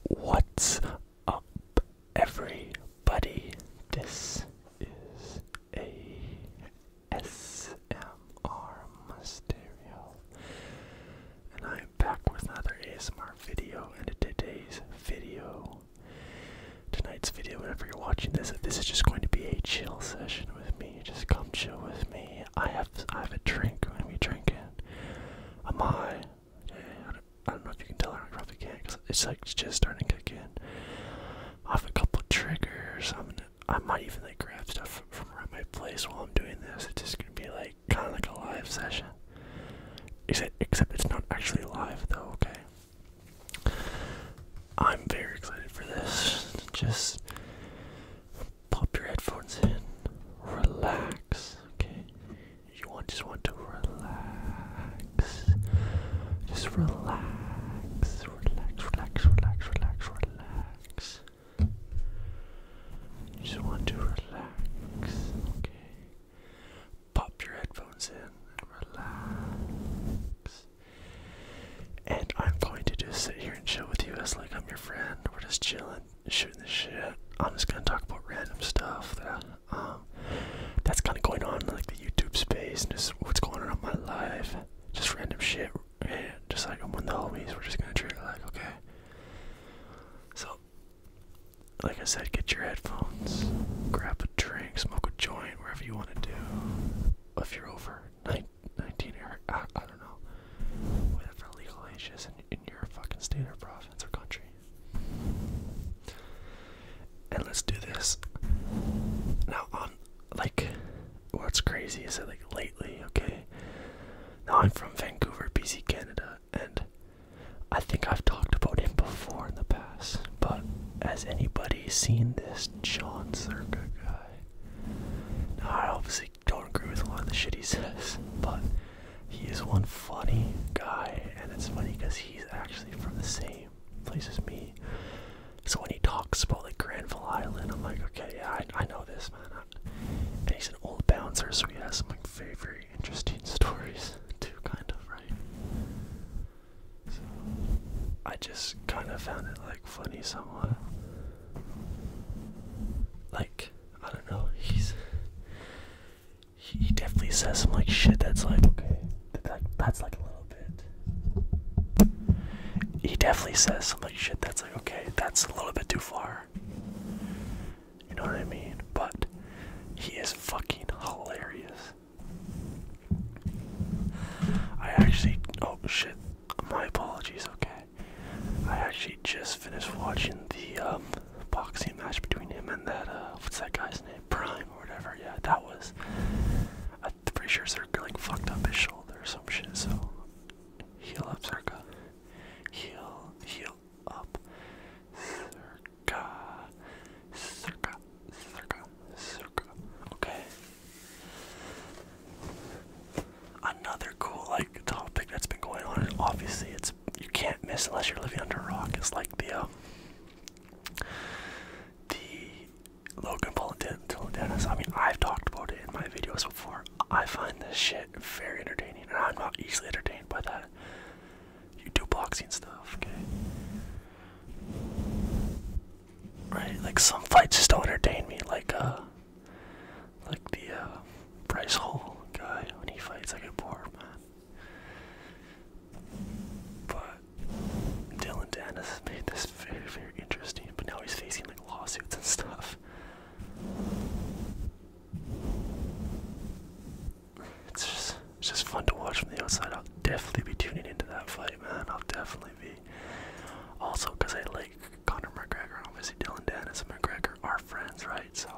What's up, everybody? This is ASMR Mysterio, and I'm back with another ASMR video. And tonight's video, whenever you're watching this is just going to be a chill session with me. Just come chill with me. I have a drink. I'm gonna be drinking. I'm high. I don't know if you can tell. I probably can't because it's just starting to kick in. I have a couple triggers. I might even grab stuff from around my place while I'm doing this. It's just gonna be kind of like a live session. Except it's not actually live though. Okay. I'm very excited for this. Just pop your headphones in. Relax. Okay. You just want to relax. Just relax. Relax. You just want to relax. Okay. Pop your headphones in and relax. And I'm going to just sit here and chill with you as I'm your friend. We're just chilling, shooting the shit. I'm just gonna talk about random stuff that's kind of going on in the YouTube space and just what's going on in my life. Just random shit. And just I'm with the homies. We're just gonna treat it okay. So, like I said, get your headphones, grab a drink, smoke a joint, wherever you want to do. If you're over 19 or I don't know, whatever legal age is in your fucking state or province or country. And let's do this. Now, what's crazy is that lately, okay, now I'm from Vancouver, BC, Canada, and I think I've talked about him before in the past, but has anybody seen this John Circa guy? Now, I obviously don't agree with a lot of the shit he says, but he is one funny guy, and it's funny because he's actually from the same place as me. So when he talks about Granville Island, I'm like, okay, yeah, I know this, man. And he's an old bouncer, so he has some very, very interesting stories too, kind of, right? So I just kind of found it funny somewhat. I don't know, he definitely says some shit that's okay, that's a little bit. He definitely says some shit that's okay, that's a little bit too far. You know what I mean? But he is fucking hilarious. Oh shit, my apologies, okay. I actually just finished watching the boxing match between him and that, what's that guy's name? Prime or whatever. Yeah, that was, I'm pretty sure Circa fucked up his shoulder or some shit, so heal up, Circa. Heal up. Circa. Okay. Another cool topic that's been going on, and obviously you can't miss unless you're living under a rock, is the Logan Paul and Dylan Dennis. I mean, I've talked about it in my videos before. I find this shit very entertaining, and I'm not easily entertained by that. You do boxing stuff, okay? Right, some fights just don't entertain me, the Bryce Hall guy, when he fights, I get bored, man. But Dylan Dennis made this very, very interesting, but now he's facing lawsuits and stuff. It's just fun to watch from the outside. I'll definitely be tuning into that fight, man. I'll definitely be. Also, because I like Conor McGregor, obviously Dylan Dennis and McGregor are friends, right? So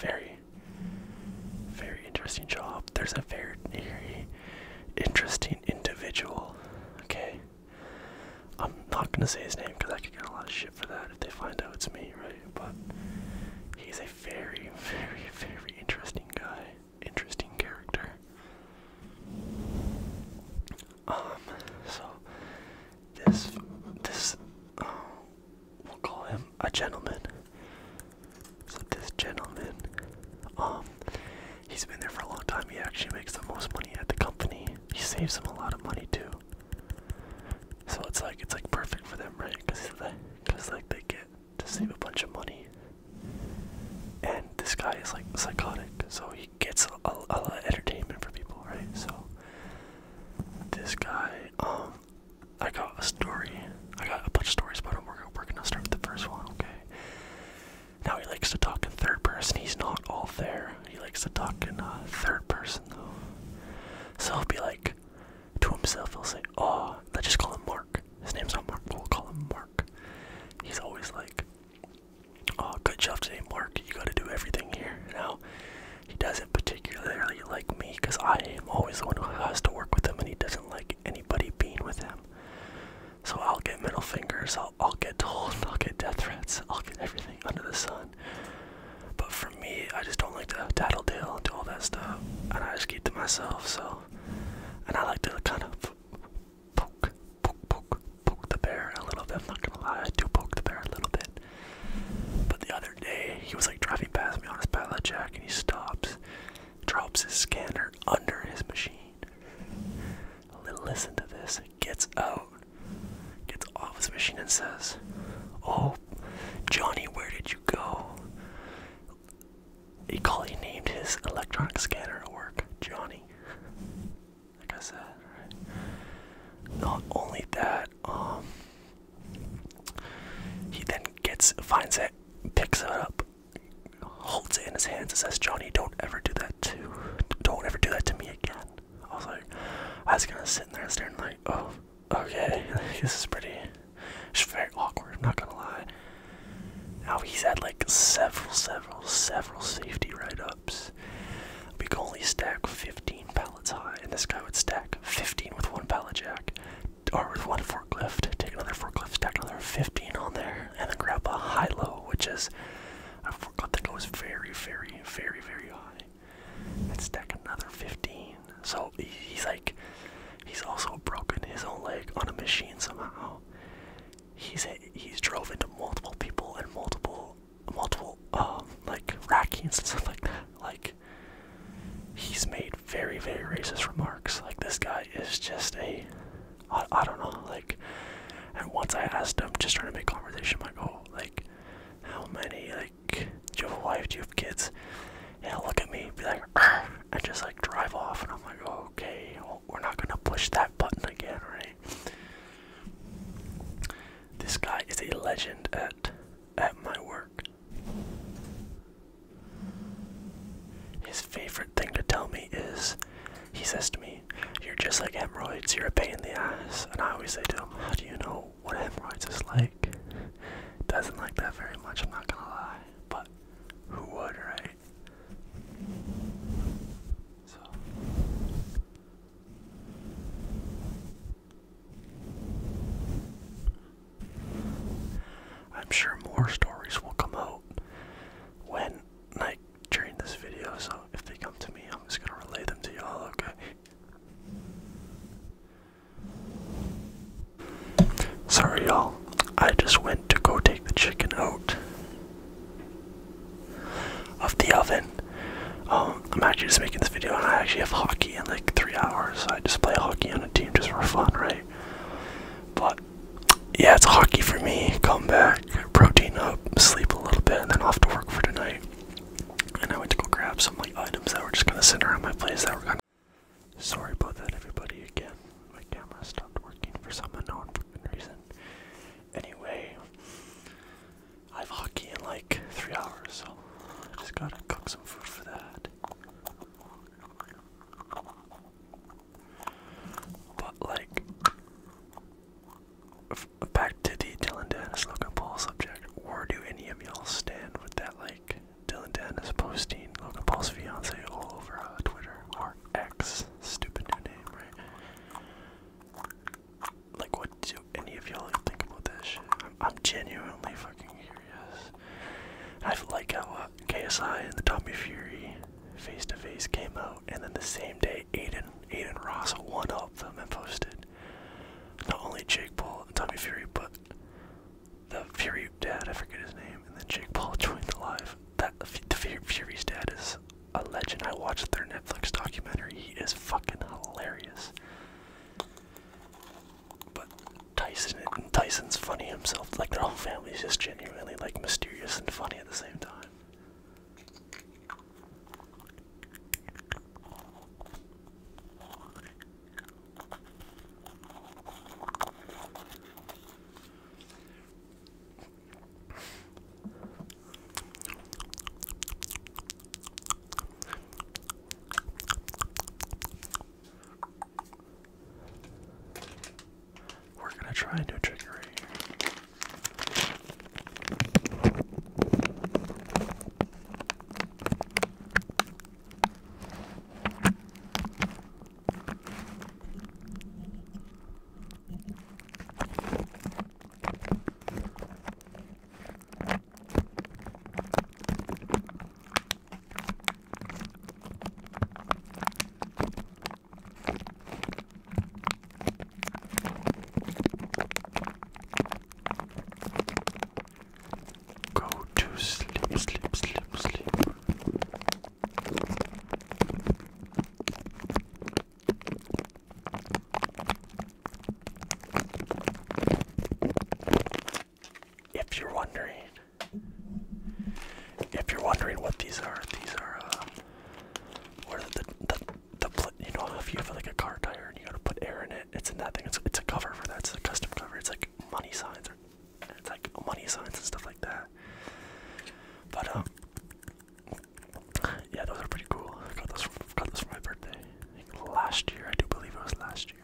very, very interesting job. There's a very, very interesting individual. Okay, I'm not gonna say his name because I could get a lot of shit for that if they find out it's me, right? But he's a very, very, very interesting guy, interesting character. So this, we'll call him a gentleman. So this gentleman, he's been there for a long time. He actually makes the most money at the company. He saves them a lot of money too. So it's like perfect for them, right? Because like they get to save a bunch of money. And this guy is like psychotic, so he gets a lot of entertainment for people, right? So this guy, I got a story. I got a bunch of stories about him. We're gonna start with the first one, okay? Now he likes to talk in third person. He's not all there. He likes to talk in third person though. So he'll be like to himself. He'll say, "Oh, let's just call him Mark. His name's not Mark, but we'll call him Mark." He's always like, "Oh, good job today, Mark. You got to do everything here." Now he doesn't particularly like me because I am always the one who has to work with him, and he doesn't like anybody being with him. So I'll get middle fingers, I'll get told, I'll get death threats, I'll get everything under the sun. But for me, I just don't like to tattletale and do all that stuff, and I just keep to myself. So, and I like to kind of poke the bear a little bit. I'm not gonna lie, I do poke the bear a little bit. But the other day, he was like driving past me on his pallet jack, and he stops, drops his scanner under his machine. Listen to this. Gets out, gets off his machine, and says, "Oh, Johnny, where did you go?" He named his electronic scanner at work Johnny. Like I said, right? Not only that, he then finds it, picks it up, holds it in his hands, and says, "Johnny, don't ever do that to me again." I was gonna sit in there staring like, "Oh, okay, this is it's very awkward, I'm not gonna lie." Now he's had like several safety write-ups. We could only stack 15 pallets high, and this guy would stack 15 with one pallet jack, or with one forklift, take another forklift, stack another 15 on there, and then grab a high-low, which is a forklift that goes very, very, very, very high, and stack another 15. So he's also broken his own leg on a machine somehow. He's drove into multiple people and multiple like rackings and stuff like that. Like, he's made very, very racist remarks. Like, this guy is just I don't know, like, and once I asked him, just trying to make conversation, I'm like, "Oh, like, how many, like, do you have a wife, do you have kids?" And he'll look at me, be like, "Arr," and just like drive off, and I'm like, "Oh, okay, well, we're not gonna push that button again, right?" This guy is a legend at my work. His favorite thing to tell me is, he says to me, "You're just like hemorrhoids, you're a pain in the ass." And I always say to him, "How do you know what hemorrhoids is like?" Doesn't like that very much, I'm not gonna lie, but who would, right? So I'm sure more stories will come out during this video, so if they come to me, I'm just gonna relay them to y'all, okay? Sorry y'all, I just went to go take the chicken out of the oven. I'm actually just making this video, and I actually have hockey in like 3 hours, so I just play hockey on a team just for fun, right? But yeah, it's hockey for me. Come back, protein up, sleep a little bit, and then off to work for tonight. And I went to go grab some like items that were just gonna sit around my place that were gonna. Sorry about that, everybody. Again, my camera stopped working for some unknown reason. Anyway, I have hockey in like 3 hours, so I just gotta cook some food for that. But like, back to the Dylan Dennis Logan Paul subject. Where do any of y'all stand with that, like, Dylan Dennis post posting Logan Paul's fiance all over Twitter, or X, stupid new name, right? Like, what do any of y'all think about that shit? I'm genuinely fucking curious. I like how KSI and the Tommy Fury face-to-face came out, and then the same day Aiden Ross one-upped them and posted not only Jake Paul and Tommy Fury, but the Fury dad, I forget his name, and then Jake Paul joined the live. The Fury's dad is a legend. I watched their Netflix documentary. He is fucking hilarious. But Tyson's funny himself. Like, their whole family is just genuinely like mysterious and funny at the same time. We're gonna try a new trigger right here. Go to sleep, sleep, sleep, sleep. If you're wondering what these are what are you know, if you have like a car tire and you gotta put air in it, it's in that thing. It's a cover for that. It's a custom cover. It's like money signs and stuff like that. But yeah, those are pretty cool. I got those for my birthday. I think last year. I do believe it was last year.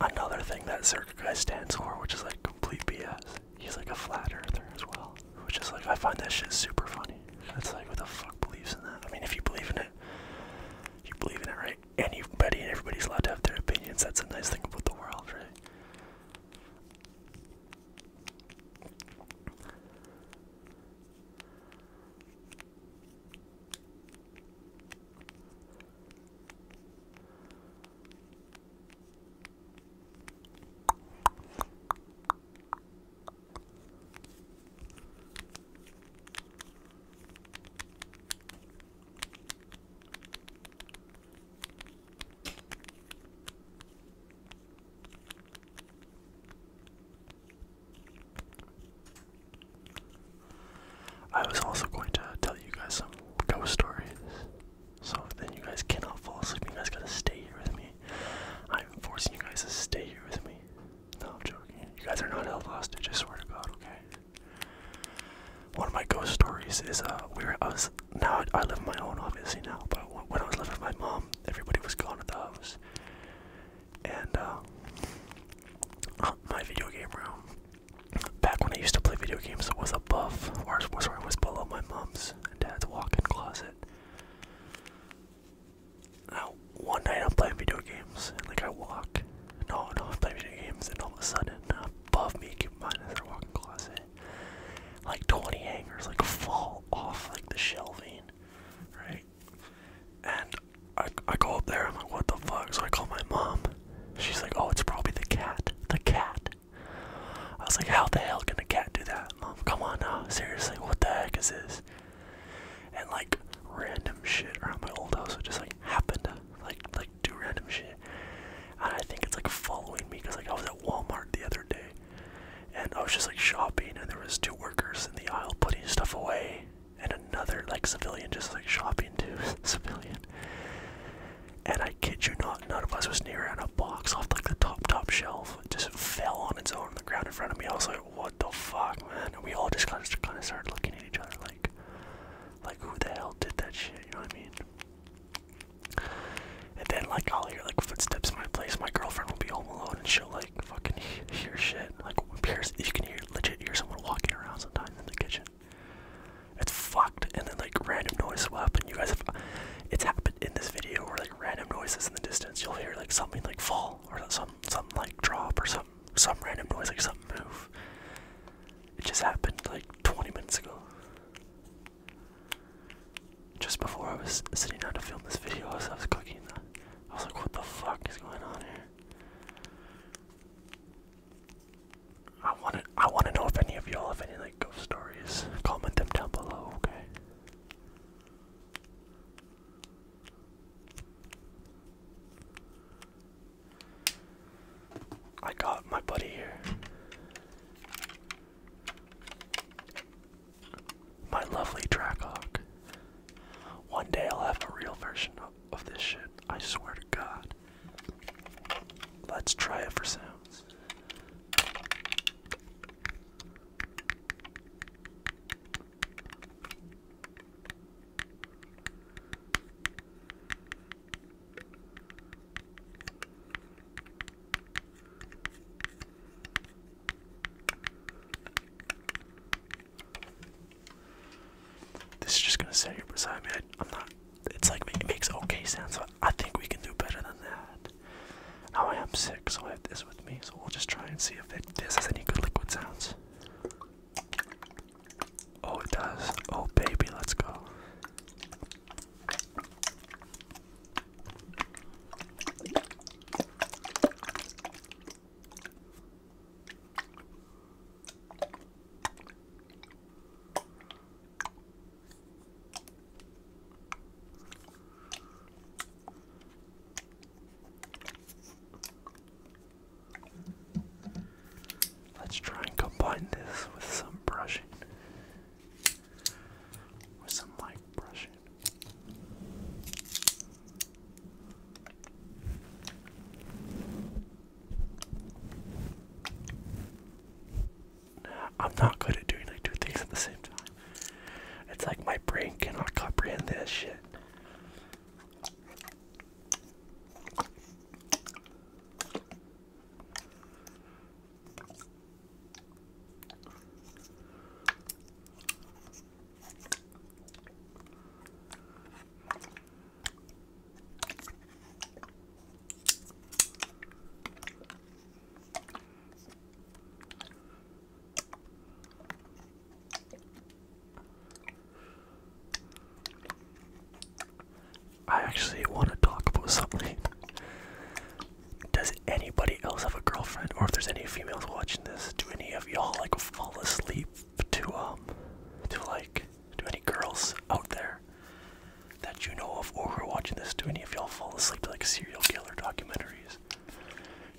Another thing that Circa guy stands for, which is like complete BS. He's like a flat earther as well, which is like, I find that shit super funny. It's like, who the fuck believes in that? I mean, if you believe in it, you believe in it, right? Anybody and everybody's allowed to have their opinions. That's a nice thing about the world, right? I was also going to tell you guys some ghost stories, so then you guys cannot fall asleep. You guys gotta stay here with me. I'm forcing you guys to stay here with me. No, I'm joking. You guys are not held hostage, I swear to God, okay? One of my ghost stories is, now I live on my own, obviously, now, but when I was living with my mom, everybody was gone at the house. And, my video game room, back when I used to play video games, it was above, or it was below my mom's and dad's walk-in closet. Now, one night I'm playing video games, and like I'm playing video games, and all of a sudden, above me, keep in mind, is their walk-in closet, like 20 hangers, like fall off, like the shelving, right? And I go up there, I'm like, what the fuck? So I call my mom. She's like, oh, it's probably the cat. was like, how the hell can a cat do that? Mom, come on now, seriously, what the heck is this? And like random shit around my old house would just like happen to like do random shit. And I think it's like following me because like I was at Walmart the other day and I was just like shopping and there was 2 workers in the aisle putting stuff away and another like civilian just like shopping too. Civilian. And I kid you not, none of us was near, and a box off like the top shelf just fell on its own on the ground in front of me. I was like, what the fuck, man? And we all just kind of started looking at each other like who the hell did that shit, you know what I mean? And then like I'll hear like footsteps in my place, my girlfriend will be home alone and she'll like fucking hear shit. Like you can legit hear someone walking around sometimes in the kitchen. It's fucked. And then like random noises will happen. You guys have, it's happened in this video where like random noises in the distance, you'll hear like something like fall or something like drop or some random noise, like something move. It just happened like 20 minutes ago. Just before I was sitting down to film this video, I was cooking. I was like, what the fuck is going on here? I want to know if any of y'all have any like ghost stories. Comment them down below, okay? I got my buddy here. My lovely Trackhawk. One day I'll have a real version of this shit. I swear to God. Let's try it for sounds. This is just gonna sit here beside me. I'm not. It's like it makes okay sounds, so I think we can do better than that. Now I am sick, so I have this with me. So we'll just try and see if this has any good liquid sounds. Oh, it does. Oh, baby, let's go. Let's try and combine this with some brushing. With some mic brushing. Nah, I'm not good at doing like 2 things at the same time. It's like my brain cannot comprehend this shit. I actually want to talk about something. Does anybody else have a girlfriend, or if there's any females watching this, do any of y'all like fall asleep to like, do any girls out there that you know of or who are watching this, do any of y'all fall asleep to like serial killer documentaries?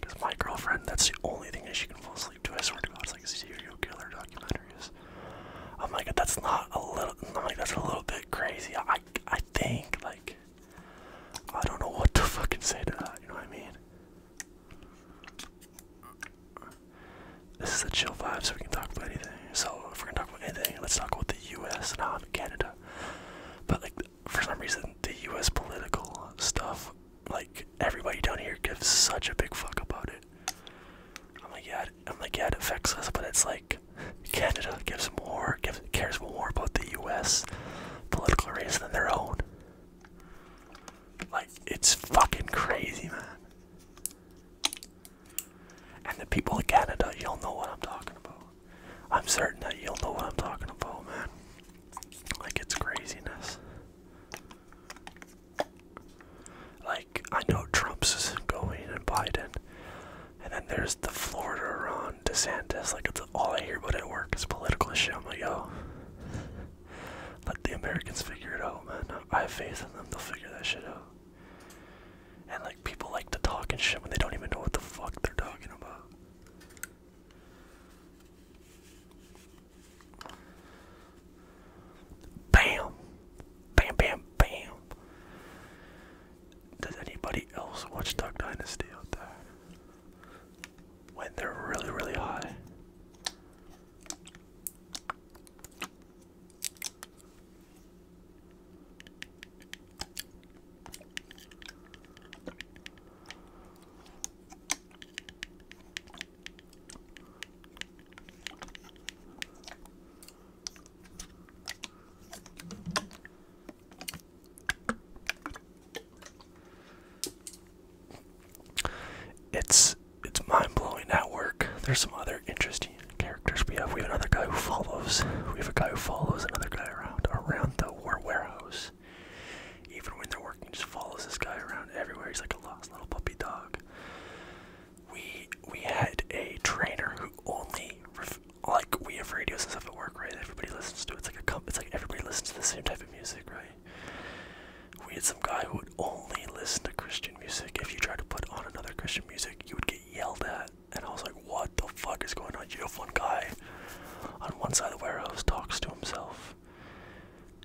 Because my girlfriend, that's the only thing that she can fall asleep to, I swear to God, it's like serial killer documentaries. I'm like, that's not a little, I'm like, that's a little bit crazy. I think, like, I don't know what to fucking say to that, you know what I mean? This is a chill vibe, so we can talk about anything. So, if we're gonna talk about anything, let's talk about the US. Now I'm in Canada. But, like, for some reason, the US political stuff, like, everybody down here gives such a big fuck about it. I'm like, yeah, it affects us, but it's like, Canada cares more about the US political race than their own. Like, it's fucking crazy, man. And the people of Canada, you'll know what I'm talking about. I'm certain that you'll know what I'm talking about, man. Like, it's craziness. Like, I know Trump's going and Biden. And then there's the Florida, Ron DeSantis. Like, it's all I hear about at work is political shit. I'm like, yo, let the Americans figure it out, man. I have faith in them. They'll figure that shit out. And like, people like to talk and shit when they don't even know what the fuck they're talking about. Bam! Bam, bam, bam! Does anybody else watch Duck Dynasty out there? When they're really, really high. It's mind-blowing at work. There's some other interesting characters we have. We have another guy who follows. We have a guy who follows another guy around the warehouse. Even when they're working, just follows this guy around everywhere. He's like a lost little puppy dog. We had a trainer who only like, we have radios and stuff at work, right? Everybody listens to it. It's like everybody listens to the same type of music, right? We had some guy who would only listen to Christian music. If you tried to put on another Christian music, you would get yelled at. And I was like, what the fuck is going on? You have one guy on one side of the warehouse talks to himself,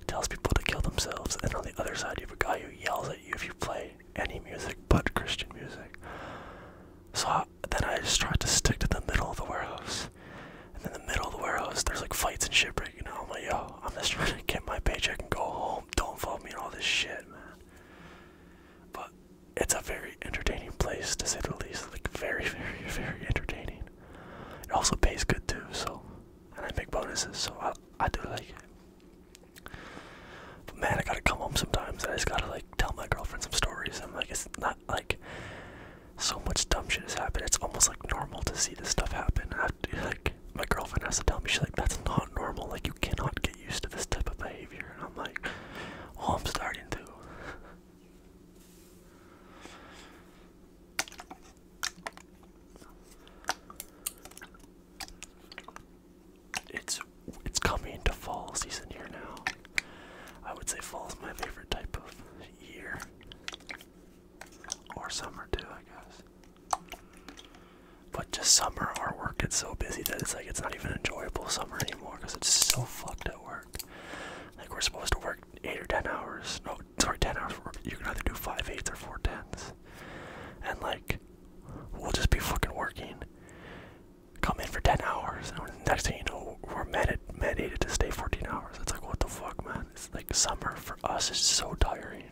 tells people to kill themselves, and on the other side you have a guy who yells at you if you play any music but Christian music. So then I just tried to stick to the middle of the warehouse. And in the middle of the warehouse, there's like fights and shit breaking out. I'm like, yo, I'm just trying to get my paycheck and go home. Don't follow me in all this shit, man. But it's a very entertaining place, to say the least. Like, very, very, very entertaining. It also pays good too, so, and I make bonuses, so I do like it. But man, I gotta come home sometimes, and I just gotta like tell my girlfriend some stories. I'm like, it's not like so much dumb shit has happened. It's almost like normal to see this stuff happen. I have to, like, my girlfriend has to tell me, she's like, that's not normal. Like, you cannot get used to this type of behavior. And I'm like, well, I'm starting to. It's coming to fall season here now. I would say fall is my favorite type of year. Or summer too, I guess. But just summer, our work gets so busy that it's like, it's not even enjoyable summer anymore because it's so fucked at work. Like, we're supposed to work 8 or 10 hours. No, sorry, 10 hours work. You can either do 5 8s or 4 10s. And like, we'll just be fucking working, come in for 10 hours, and next thing you know, we're mandated to stay 14 hours. It's like, what the fuck, man? It's like, summer for us is so tiring.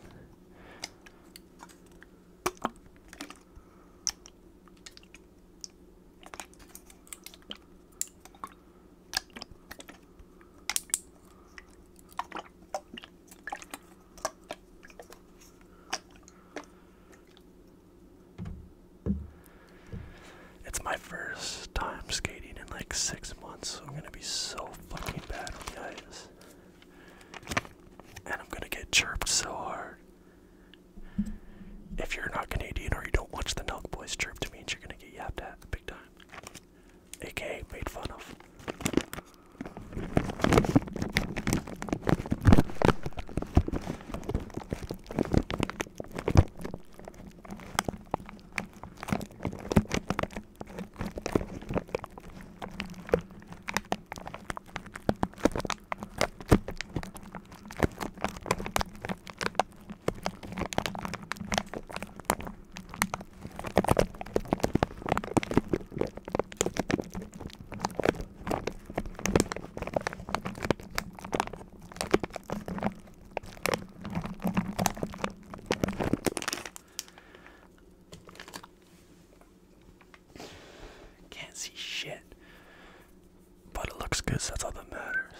It's my first time skating in like 6 months, so I'm gonna be so fucking bad on the ice. And I'm gonna get chirped so hard. If you're not Canadian or you don't watch the Nelk Boys, chirped means you're gonna get yapped at big time. AKA made fun of. See shit, but it looks good, so that's all that matters.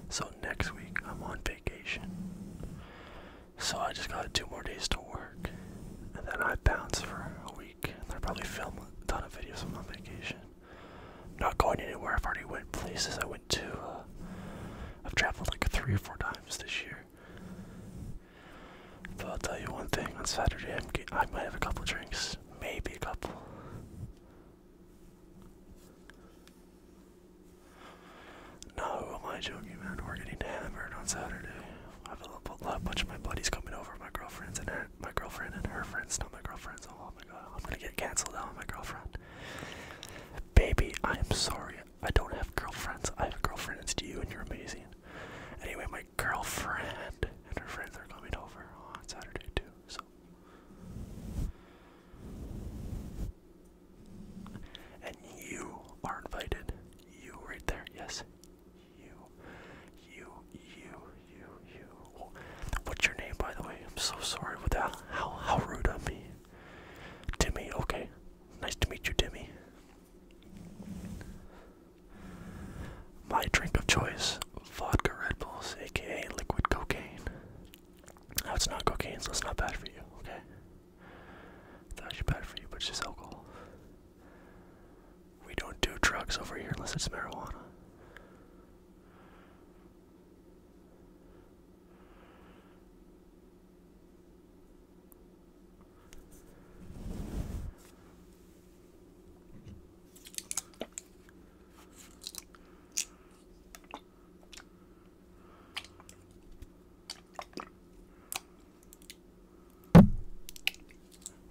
So next week I'm on vacation, so I just got 2 more days to work, and then I bounce for a week, and I probably film a ton of videos when I'm on vacation. Not going anywhere. I've already went places. I went to I've traveled like 3 or 4 times this year. But I'll tell you one thing, on Saturday I might have a couple drinks, maybe a couple. get canceled out on my girlfriend. Baby, I am sorry. I don't have girlfriends. I have a girlfriend. It's you, and you're amazing. Anyway, my girlfriend and her friends are coming over on Saturday too. So, and you are invited. You right there. Yes. You. What's your name, by the way? I'm so sorry with that. How rude of me. Timmy. Okay. Nice to meet you, Timmy. My drink of choice, vodka Red Bulls, aka liquid cocaine. Now it's not cocaine, so it's not bad for you, okay? It's actually bad for you, but it's just alcohol. We don't do drugs over here unless it's marijuana.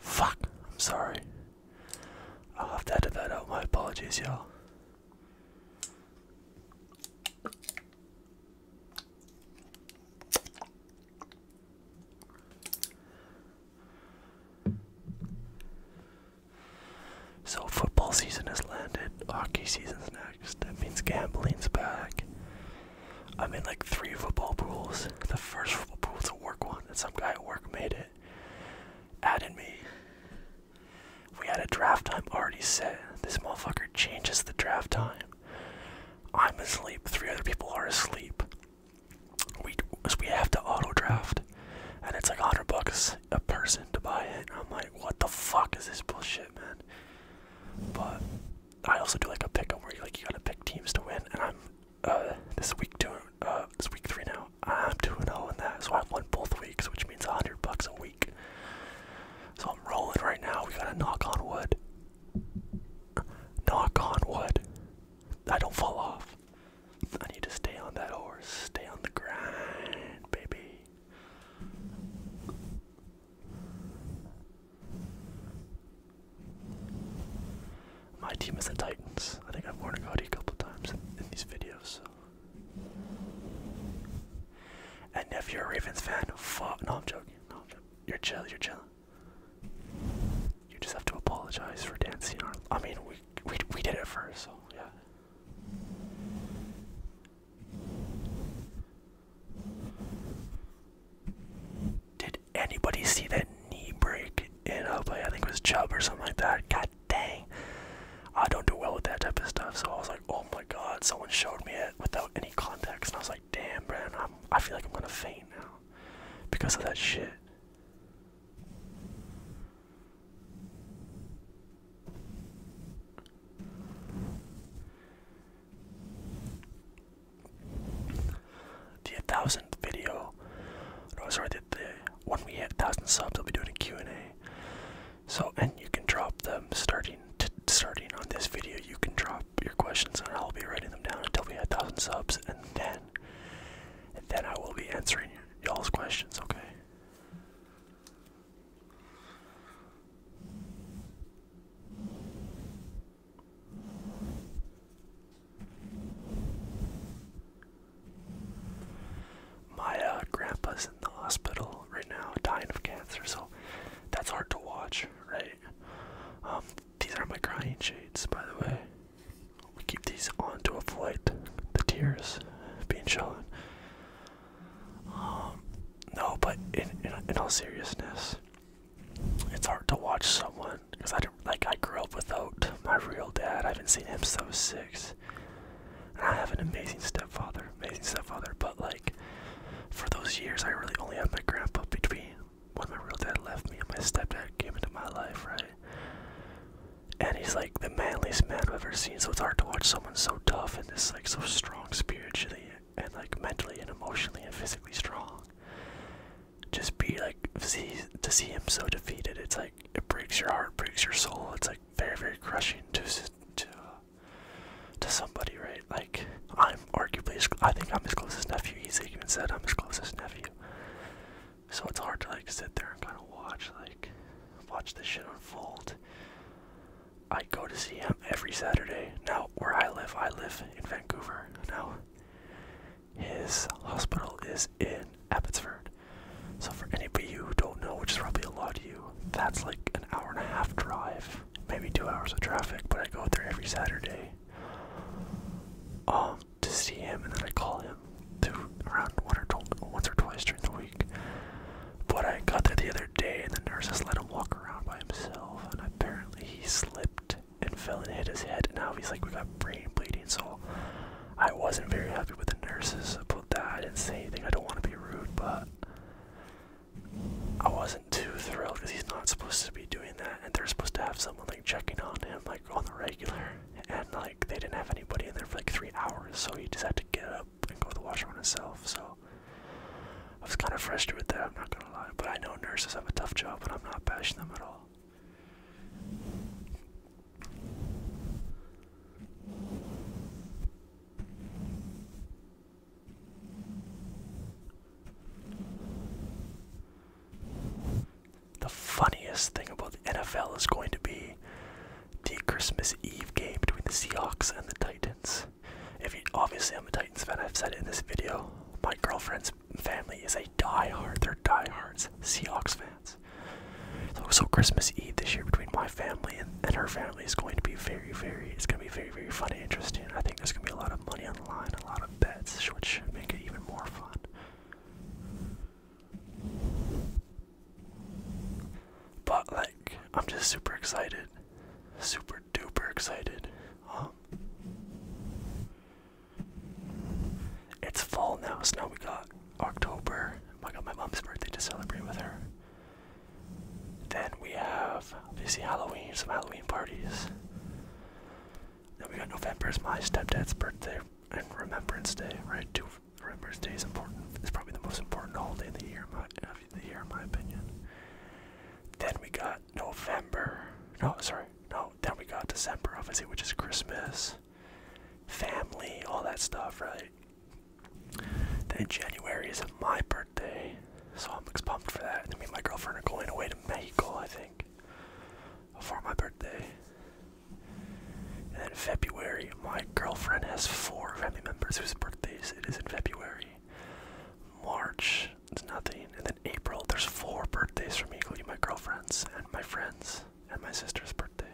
Fuck, I'm sorry. I'll have to edit that out. My apologies, y'all. So football season has landed, hockey season's next. That means gambling's back. I'm in like 3 football pools. The first football pool's a work one, and some guy at work made it. Added me. We had a draft time already set. This motherfucker changes the draft time. I'm asleep. 3 other people are asleep. We have to auto draft, and it's like $100 a person to buy it. I'm like, what the fuck is this bullshit, man? But I also do like a pick 'em where you gotta pick teams to win, and I'm this week 3 now. I'm 2-0 in that, so I've won both weeks, which means $100 a week. So I'm rolling right now. We gotta knock on wood. Knock on wood. I don't fall off. I need to stay on that horse. Stay on the grind, baby. My team is the Titans. I think I've worn a Gaudi a couple times in these videos. So. And if you're a Ravens fan, fuck. No, I'm joking. You're chill. You just have to apologize for dancing on. I mean, we did it first, so yeah. Did anybody see that knee break in I think it was Chubb or something like that? God dang. I don't do well with that type of stuff, so I was like, oh my god, someone showed me it without any context, and I was like, damn, man, I feel like I'm gonna faint now because of that shit. The 1,000th video, no, sorry, when we hit 1,000 subs, I'll be doing a Q&A. So, and you can drop them starting on this video. You can drop your questions, and I'll be writing them down until we hit 1,000 subs, and then I will be answering y'all's questions. Okay. My grandpa's in the hospital right now, dying of cancer, so that's hard to watch, right? These are my crying shades, by the way. We keep these on to avoid the tears being shown. No, but in all seriousness, it's hard to watch someone because I grew up without my real dad. I haven't seen him since I was 6, and I have an amazing stepfather, but like for those years, I really only had my grandpa between when my real dad left me and my stepdad came into my life, right? And he's like the manliest man I've ever seen, so it's hard to watch someone so tough and this like so strong spiritually and like mentally and emotionally and physically strong. Just be like, to see him so defeated, it's like, it breaks your heart, breaks your soul. It's like very, very crushing to somebody, right? Like, I think I'm his closest nephew. He's even said I'm his closest nephew. So it's hard to like sit there and kind of watch this shit unfold. I go to see him every Saturday. Now, where I live in Vancouver. Now, his hospital is in Abbotsford. So for anybody who don't know, which is probably a lot of you, that's like an hour and a half drive, maybe 2 hours of traffic, but I go there every Saturday to see him, and then I call him around once or twice during the week. But I got there the other day, and the nurses let him walk around by himself, and apparently he slipped and fell and hit his head, and now he's like, we got brain bleeding. So I wasn't very happy with the nurses about that. I didn't say anything, I don't want to be rude, but I wasn't too thrilled because he's not supposed to be doing that, and they're supposed to have someone like checking on him like on the regular, and like they didn't have anybody in there for like 3 hours, so he just had to get up and go to the washroom himself. So I was kind of frustrated with that, I'm not gonna lie, but I know nurses have a tough job, and I'm not bashing them at all. The funniest thing about the NFL is going to be the Christmas Eve game between the Seahawks and the Titans. Obviously I'm a Titans fan, I've said it in this video. My girlfriend's family is they're diehards Seahawks fans. So Christmas Eve this year between my family and her family is going to be very, very fun and interesting. I think there's going to be a lot of money on the line, a lot of bets, which should make it even more fun. But like, I'm just super excited, super duper excited. It's fall now, so now we got October. I got my mom's birthday to celebrate with her. Then we have obviously Halloween, some Halloween parties. Then we got November's my stepdad's birthday and Remembrance Day, right? Remembrance Day is important. It's probably the most important holiday of the year, in my opinion. Then we got then we got December, obviously, which is Christmas, family, all that stuff, right? Then January is my birthday, so I'm pumped for that. And then me and my girlfriend are going away to Mexico, I think, for my birthday. And then February, my girlfriend has 4 family members whose birthdays it is in February. March, it's nothing. And then April, there's 4 birthdays for me, including my girlfriend's and my friends and my sister's birthday.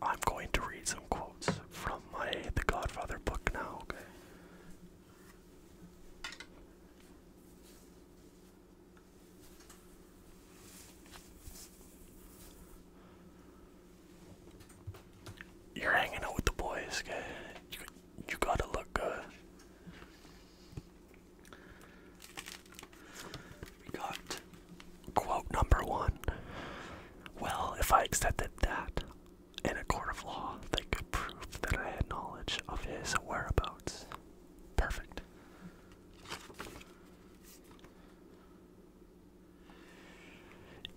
I'm going to read some quotes from The Godfather book now, okay? You're hanging out with the boys, okay? You gotta look good. We got quote number 1. Well, if I accepted that in a court of law, they could prove that I had knowledge of his whereabouts. Perfect.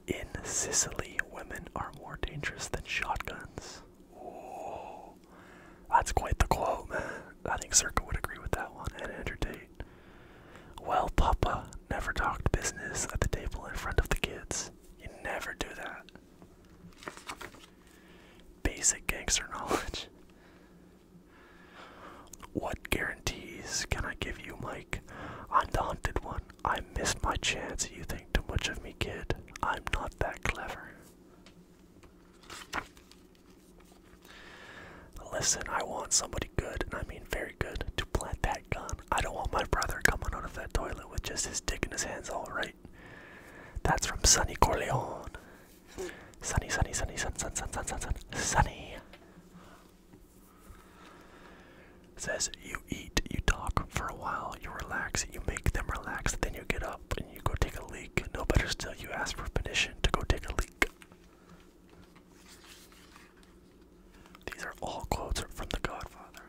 In Sicily, women are more dangerous than shotguns. Ooh, that's quite the quote, man. I think Circa would agree with that one, and Andrew Tate. Well, Papa never talked business at the table in front of the kids. You never do that. Basic gangster knowledge. What guarantees can I give you, Mike? I'm the hunted one. I missed my chance. You think too much of me, kid. I'm not that clever. Listen, I want somebody good, and I mean very good, to plant that gun. I don't want my brother coming out of that toilet with just his dick in his hands, alright? That's from Sonny Corleone. Sonny. It says, you eat, you talk for a while, you relax, you make them relax, then you get up and you go take a leak. No better still, you ask for permission to go take a leak. These are all quotes from The Godfather.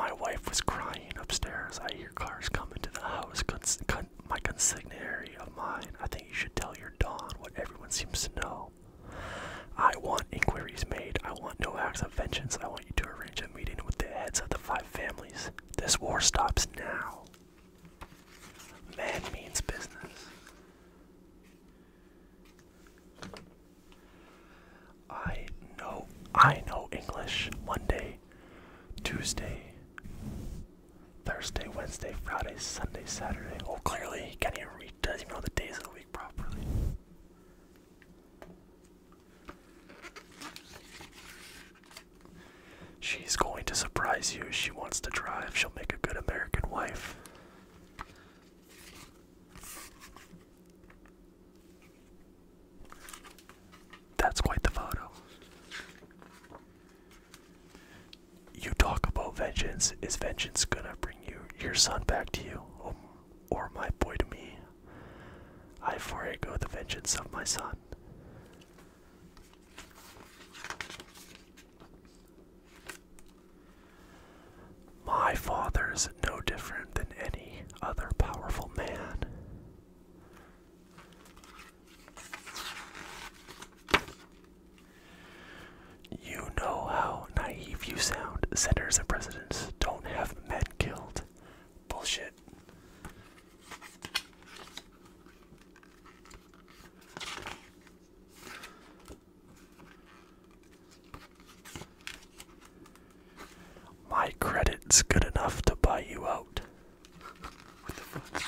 My wife was crying upstairs. I hear cars come into the house. My consignary of mine. I think you should tell your Don what everyone seems to know. I want inquiries made. I want no acts of vengeance. I want you to arrange a meeting with the heads of the 5 families. This war stops now. Man means business. I know English. Monday, Tuesday, Thursday, Wednesday, Friday, Sunday, Saturday. Oh, clearly he can't even read. Doesn't even know the days of the week properly. She's going to surprise you. She wants to drive. She'll make a good American wife. That's quite the photo. You talk about vengeance. Is vengeance gonna bring your son back to you? Or my boy to me? I forego the vengeance of my son. My father's no different than any other powerful man. You know how naive you sound. Senators and presidents don't have men killed. Bullshit. My credit's good enough to buy you out. What the fuck?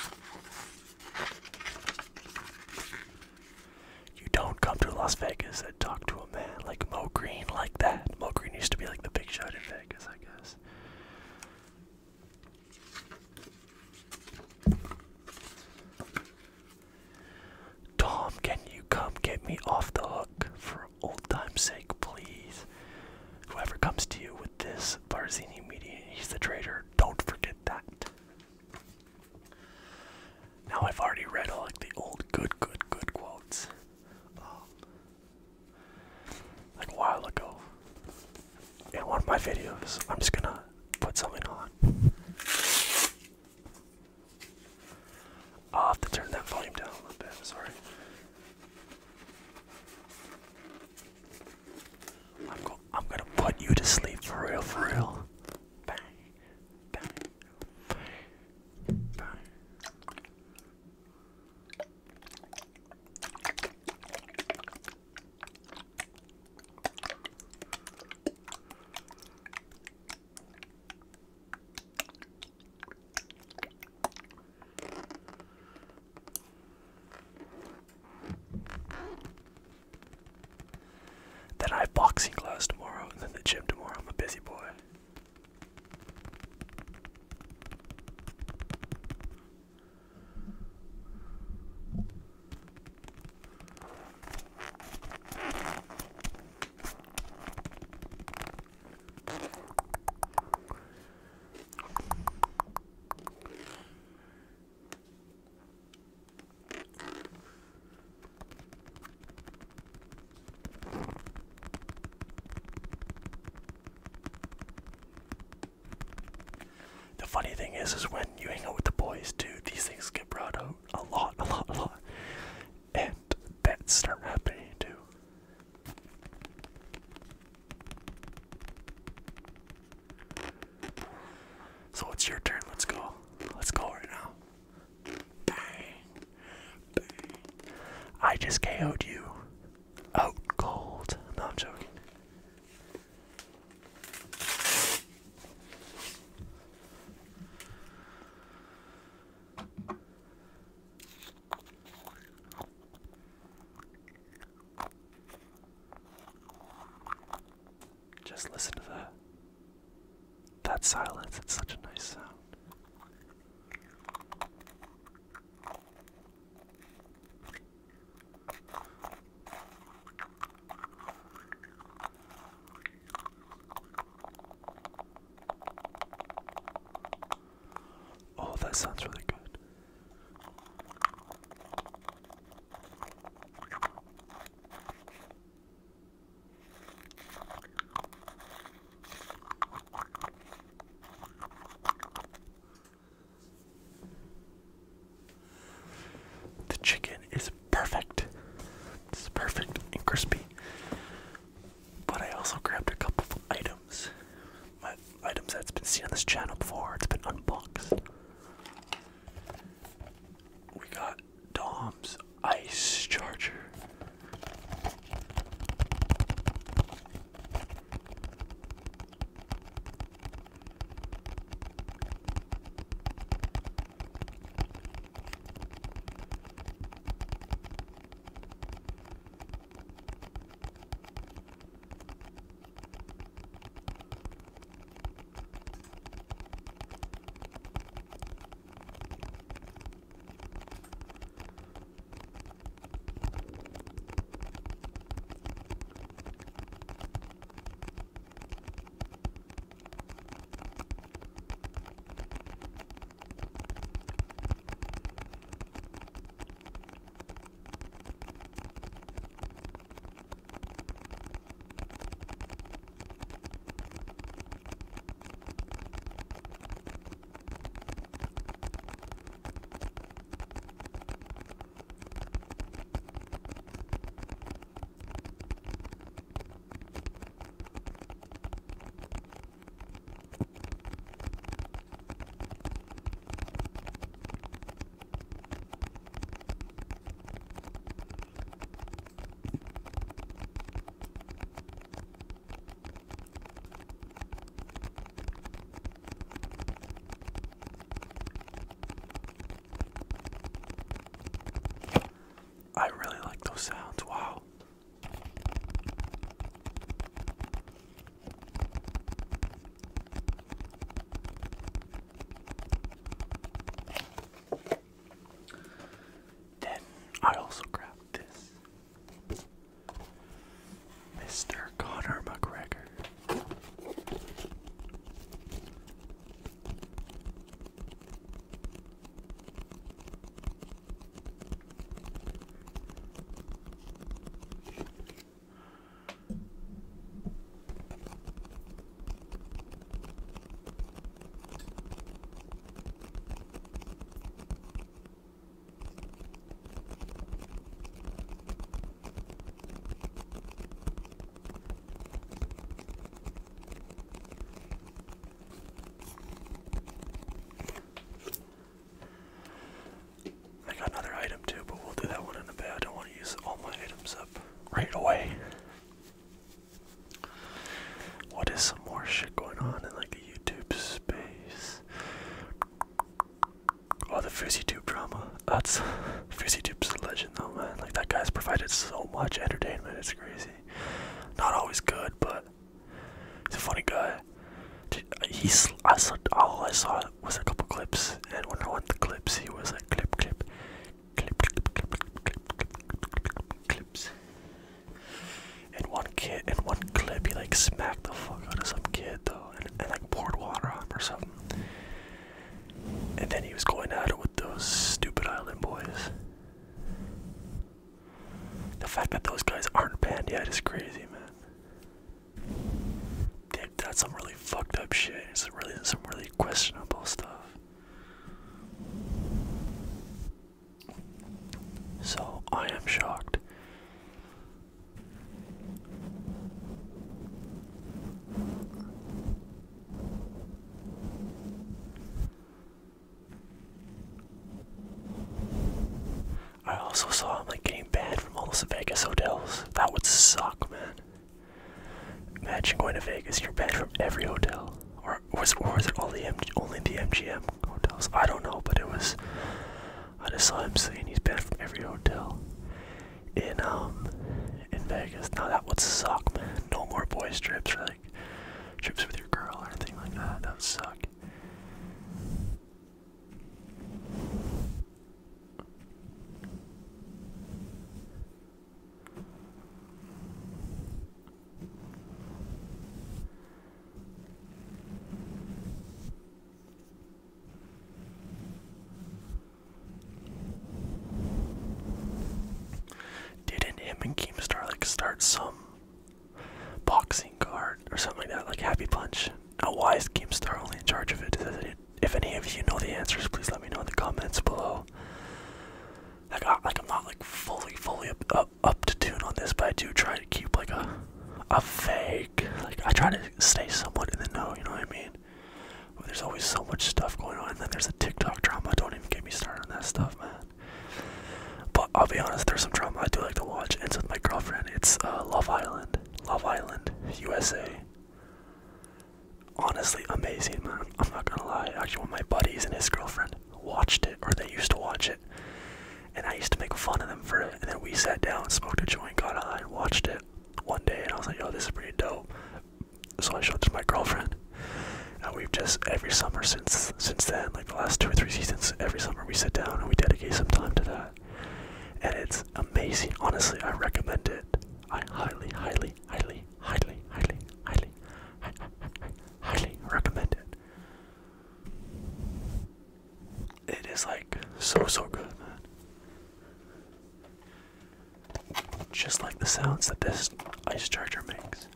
You don't come to Las Vegas and talk to a man like Mo Green like that. Mo Green used to be like the big shot in Vegas, I guess. Tom, can you come get me off the hook for old time's sake, please? Whoever comes to you with this Barzini meeting, he's the traitor. Don't forget that. Now I've already read all like the old good quotes. Like a while ago. In one of my videos, I'm just gonna put something on. I'll have to turn that volume down a little bit, sorry. I'm gonna put you to sleep for real, for real. Bang, bang, bang, bang. Then I have boxing class tomorrow, and then the gym tomorrow. I'm a busy boy. The funny thing is when you hang out with the boys too, these things get brought out a lot. And bets start happening too. So it's your turn, let's go. Let's go right now. Bang. Bang. I just KO'd you. Out cold. No, I'm joking. Just listen to that. That silence, it's such a nice sound. Oh, that sounds really good. haven't seen on this channel before. It's been unboxed. We got Dom's ice charger. I really like those sounds. Wow. Then I also grabbed this. Mr. Conor McGregor. I got another item too, but we'll do that one in a bit. I don't want to use all my items up right away. What is some more shit going on in like the YouTube space? Oh, the FouseyTube drama. That's FouseyTube's a legend though, man. Like that guy's provided so much entertainment. It's crazy. Not always good, but he's a funny guy. All I saw was a couple clips, and when I went to clips, he was like clip, clips. And one clip, he like smacked the fuck out of some kid though, and like poured water on him or something. And then he was going at it with those stupid island boys. The fact that those guys aren't banned yet is crazy, man. That's some really fucked up shit. It's really some really questionable stuff. So I am shocked. I also saw him like getting banned from all those Vegas hotels. That would suck, man. Imagine going to Vegas, you're banned from every hotel. Or was it only the MGM hotels? I don't know, but I just saw him saying he's banned from every hotel in Vegas. Now that would suck, man. No more boys trips or like trips with your girl or anything like that. That would suck. Didn't him and Keemstar like start some boxing card or something like that, like Happy Punch? Now why is Keemstar only in charge of it? If any of you know the answers, please let me know in the comments below. Like I'm not like fully up to tune on this, but I do try to keep like a vague, like I try to stay somewhat in the know, you know what I mean? honestly amazing, man. I'm not gonna lie. Actually, one of my buddies and his girlfriend watched it, or they used to watch it, and I used to make fun of them for it. And then we sat down, smoked a joint, got high, and watched it one day, and I was like, yo, this is pretty dope. So I showed it to my girlfriend, and we've just, every summer since then, like the last 2 or 3 seasons, every summer we sit down and we dedicate some time to that. And it's amazing. Honestly, I recommend it. I highly, highly, highly, highly, highly, highly, highly recommend it. It is like so good, man. Just like the sounds that this ice charger makes.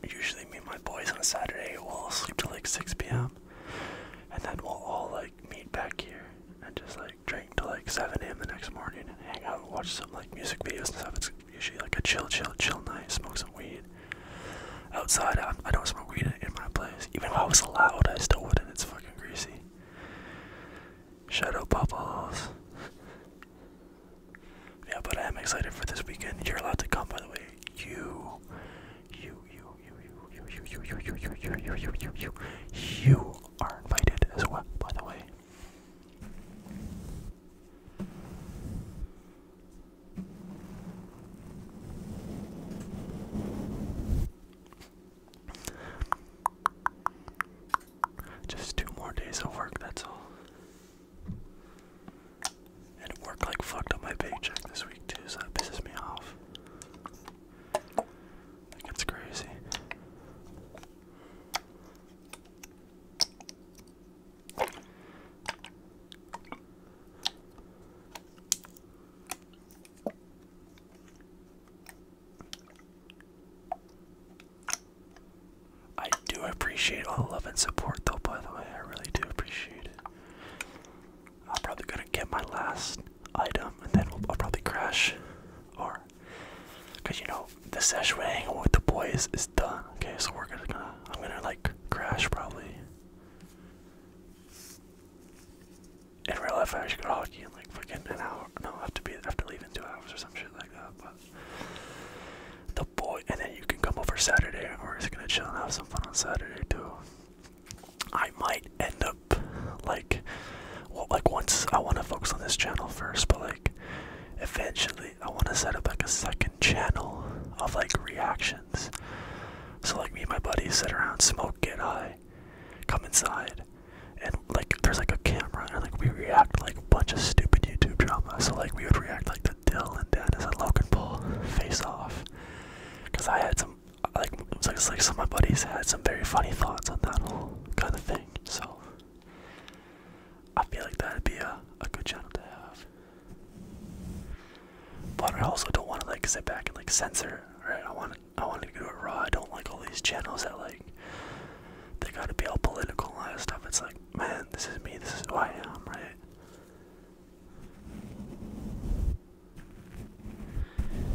Usually me and my boys on Saturday will sleep till like 6 p.m. and then we'll all like meet back here and just like drink till like 7 a.m. the next morning and hang out and watch some like music videos and stuff. It's usually like a chill night, smoke some weed. Outside, I don't smoke weed in my place. Even if I was allowed, I still wouldn't. It's fucking greasy. Shadow bubbles. Yeah, but I am excited for this weekend. You're allowed to come, by the way. You are invited as well, by the way. Just 2 more days of work, that's all. And work like fucked up my paycheck this week too, so that pisses me off. Like, it's crazy. I do appreciate all the love and support though, by the way. I really do appreciate it. I'm probably gonna get my last item and then I'll probably crash. Or, cause you know, the sesh with hanging with the boys is done. Okay, so I'm gonna like crash probably. In real life I should go to hockey in like fucking an hour. No, I have to leave in 2 hours or some shit like that, but the boy, and then you can come over Saturday, or is gonna chill and have some fun on Saturday too. I might end up like, well, like once I want to focus on this channel first, but like eventually I want to set up like a second channel of like reactions. So like me and my buddies sit around, smoke, get high, come inside, and like there's like a camera and like we react like a bunch of stupid YouTube drama. So like we would react like the Dylan Dennis and Logan Paul face off. Cause I had some, like, it was like some of my buddies had some very funny thoughts on that whole kind of thing. So I feel like that'd be a good channel to have. But I also don't want to like sit back and like censor, right? I want to do it raw. I don't like all these channels that like they gotta be all political and all that stuff. It's like, man, this is me. This is who I am, right?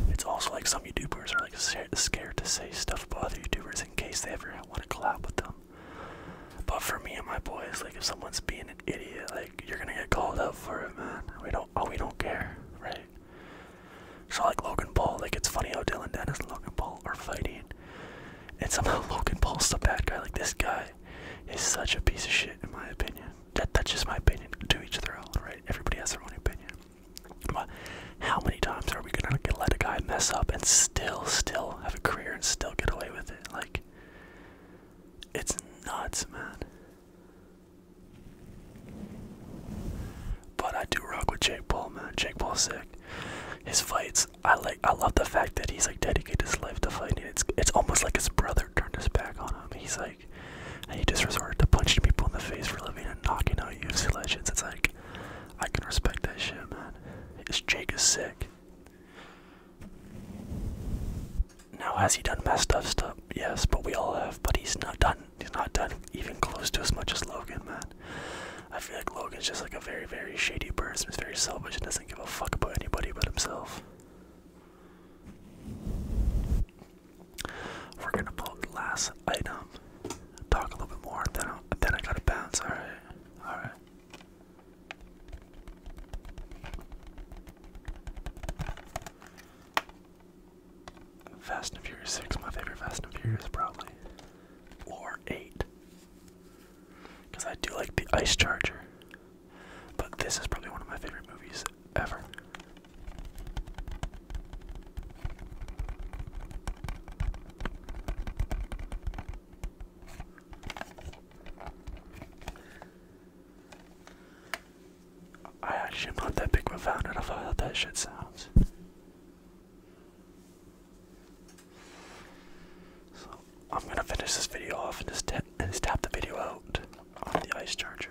It's also like some YouTubers are like scared to say stuff about other YouTubers in case they ever want to collab with them. But for me and my boys, like if someone's being an idiot, like you're gonna get called out for it, man. We don't care, right? So like Logan Paul, like it's funny how Dylan Dennis and Logan Paul are fighting, and somehow Logan Paul's the bad guy. Like this guy is such a piece of shit in my opinion. That's just my opinion. To each their own, right? Everybody has their own Jake Paul's sick. His fights, I love the fact that he's like dedicated his life to fighting. It's almost like his brother turned his back on him. He's like, and he just resorted to punching people in the face for a living and knocking out UFC legends. It's like, I can respect that shit, man. His Jake is sick. Now, has he done messed up stuff? Yes, but we all have. But he's not done. He's not done even close to as much as Logan, man. I feel like Logan's just like a very, very shady person. He's very selfish and doesn't give a fuck about anybody but himself. We're gonna pull up the last item. Talk a little bit more. Then I gotta bounce. All right. All right. Fast and Furious 6, my favorite Fast and Furious, probably. Or 8. Because I do like the Ice Charger. But this is probably one of my favorite movies ever. I actually am not that big of a fan of how that shit sounds. I'm gonna finish this video off and just tap the video out on the Ice Charger.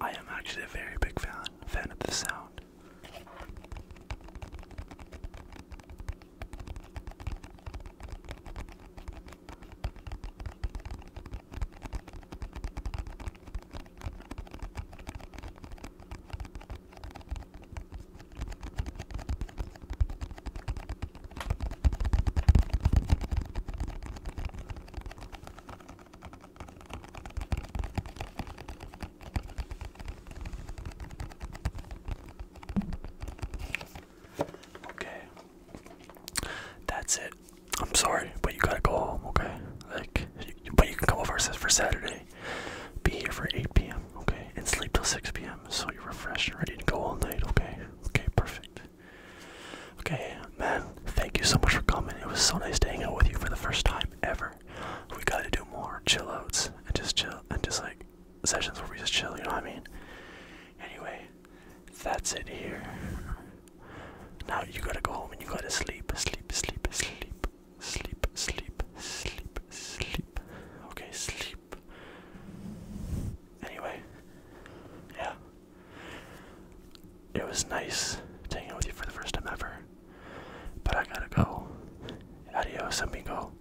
I am actually a very big fan of the sound. That's it. I'm sorry, but you gotta go home, okay? But you can come over for Saturday. Be here for 8 p.m., okay? And sleep till 6 p.m. so you're refreshed and ready to go all night, okay? Okay, perfect. Okay, man, thank you so much for coming. It was so nice to hang out with you for the first time ever. We gotta do more chill outs and just chill and just like sessions where we just chill, you know what I mean? Anyway, that's it here. Now you gotta go home and you gotta sleep, sleep, sleep, sleep, sleep, sleep, sleep, sleep. Okay, sleep. Anyway, yeah. It was nice to hang out with you for the first time ever. But I gotta go. Adios, amigo.